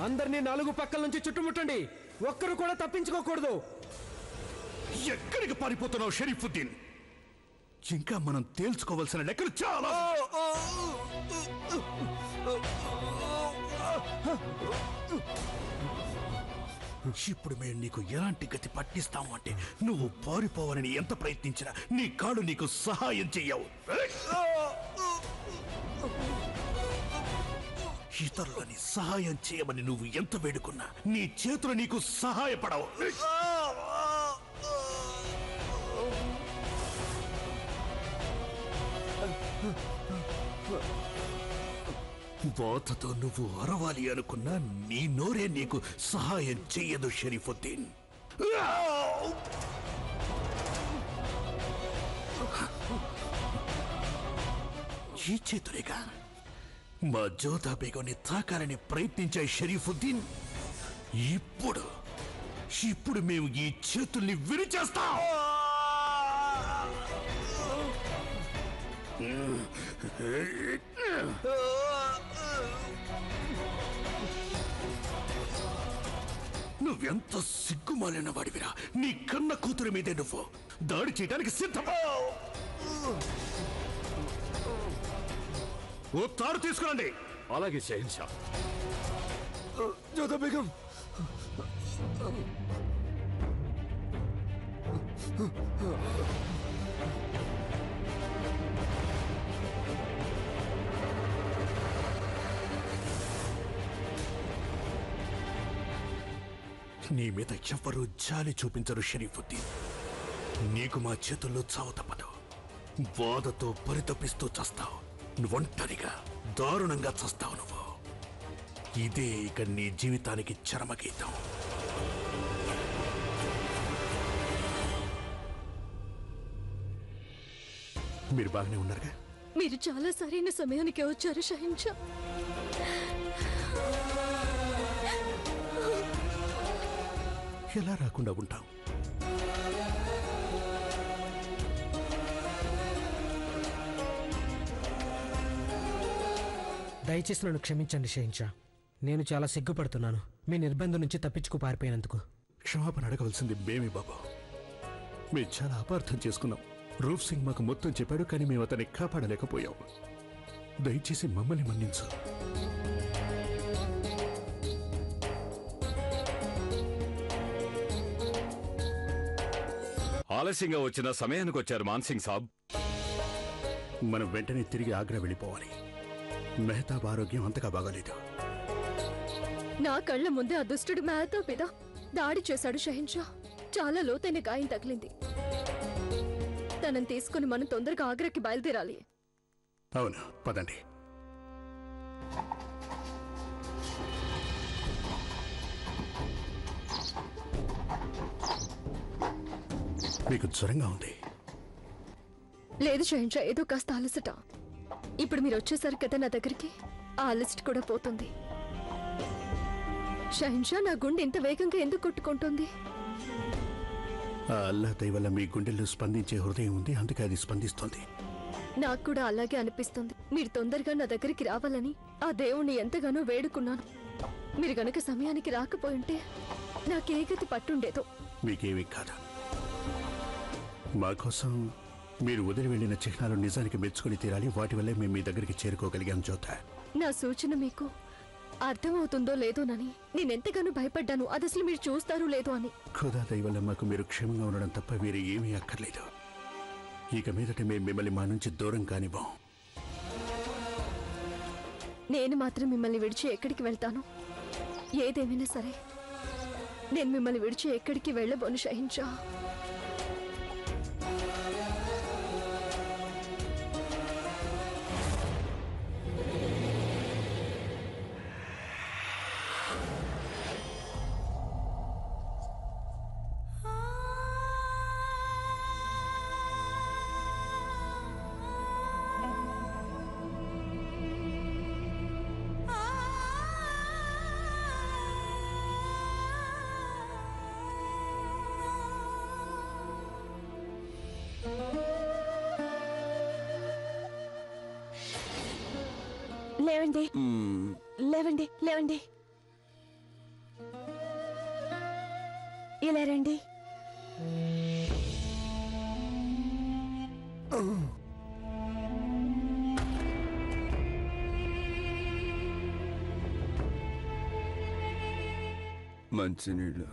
అందరినీ 4 పక్కల నుంచి చుట్టుముట్టండి. ఒక్కరు కూడా తప్పించుకోకూడదు. ఎక్కడికి పారిపోతున్నావు షరీఫుద్దీన్? ఇంకా మనం తేల్చుకోవాల్సిన లెక్కలు చాలా. ఇప్పుడు మేము నీకు ఎలాంటి గతి పట్టిస్తాము అంటే, నువ్వు పారిపోవాలని ఎంత ప్రయత్నించినా నీ కాడు నీకు సహాయం చెయ్యవు. ఇతరులని సహాయం చేయమని నువ్వు ఎంత వేడుకున్నా నీ చేతులు నీకు సహాయపడవు. బాధతో నువ్వు అరవాలి అనుకున్నా నీ నోరే నీకు సహాయం చెయ్యదు షరీఫుద్దీన్. ఈ చేతులేగా మా జోధా బేగంని తాకాలని ప్రయత్నించాయి షరీఫుద్దీన్. ఇప్పుడు మేము ఈ చేతుల్ని విరిచేస్తాం. నువ్వెంత సిగ్గుమాలిన వాడివిరా. నీ కన్న కూతురు మీదే నువ్వు దాడి చేయడానికి సిద్ధమా? ఓ తాడు తీసుకురండి. అలాగే షహన్షా. జోధా బేగం, నీ మీద ఎవ్వరూ జాలి చూపించరు షరీఫుద్దీన్. నీకు మా చేతుల్లో చావు తప్పదు. బాధతో పరితపిస్తూ చస్తావు. నువ్వు ఒంటరిగా దారుణంగా చస్తావు. నువ్వు ఇదే ఇక నీ జీవితానికి చరమగీతం. మీరు బాగానే ఉన్నారుగా? మీరు చాలా సరైన సమయానికి వచ్చారు షహన్షా. ఎలా రాకుండా ఉంటాం? దయచేసి నన్ను క్షమించండి షహన్షా. నేను చాలా సిగ్గుపడుతున్నాను మీ నిర్బంధం నుంచి తప్పించుకు పారిపోయినందుకు. క్షమాపణ అడగవలసింది మేమే బాబు. మేము చాలా అపార్థం చేసుకున్నాం. రూప్ సింగ్ మాకు మొత్తం చెప్పాడు, కానీ మేము అతన్ని కాపాడలేకపోయాం. దయచేసి మమ్మల్ని మన్నించు. ఆలస్యంగా వచ్చిన సమయానికి వచ్చారు మాన్సింగ్ సాబ్. మనం వెంటనే తిరిగి ఆగ్రా వెళ్ళిపోవాలి. మెహతాబ్ ఆరోగ్యం అంతగా బాగాలేదు. నా కళ్ళ ముందే ఆ దుష్టుడు మెహతాబ్ మీద దాడి చేశాడు షహన్షా. చాలా లోతైన గాయం తగిలింది. తనని తీసుకుని మనం తొందరగా ఆగ్రాకి బయలుదేరాలి. అవును, పదండి. మీకు జ్వరంగా ఉంది? లేదు షహన్షా, ఏదో కాస్త అలసట. ఇప్పుడు మీరు వచ్చేసారు కదా నా దగ్గరికి, ఆ అలసట కూడా పోతుంది. షహన్షా, నా గుండె ఇంత వేగంగా ఎందుకు కొట్టుకుంటుంది? ఆ అల్లా దయ వల్ల మీ గుండెల్లో స్పందించే హృదయం ఉంది, అందుకే అది స్పందిస్తుంది. నాకు కూడా అలాగే అనిపిస్తుంది. మీరు తొందరగా నా దగ్గరికి రావాలని ఆ దేవుణ్ణి ఎంతగానో వేడుకున్నాను. మీరు గనక సమయానికి రాకపోయింటే నాకే గతి పట్టుండేదో. మీకేమీ కాదు. మా కోసం మీరు వదిలి వెళ్లిన చిహ్నాలు నిజానికి మెచ్చుకుని తీరాలి. వాటి వల్లే మేము మీ దగ్గరికి చేరుకోగలిగాం జోధా. నా సూచన మీకు అర్థమవుతుందో లేదోనని నేనెంతగానో భయపడ్డాను. అది అసలు మీరు చూస్తారో లేదో అని. ఖుదా దయ వల్ల మాకు మీరు క్షేమంగా ఉండడం తప్ప వేరే ఏమీ అక్కర్లేదు. ఇక మీదట మేము మిమ్మల్ని మా నుంచి దూరం కానివ్వం. నేను మాత్రం మిమ్మల్ని విడిచి ఎక్కడికి వెళ్తాను? ఏదేమైనా సరే నేను మిమ్మల్ని విడిచి ఎక్కడికి వెళ్ళబోను షహన్షా. లేవండి, లేవండి, లేవండి. ఇలా రండి. మంచినీళ్ళు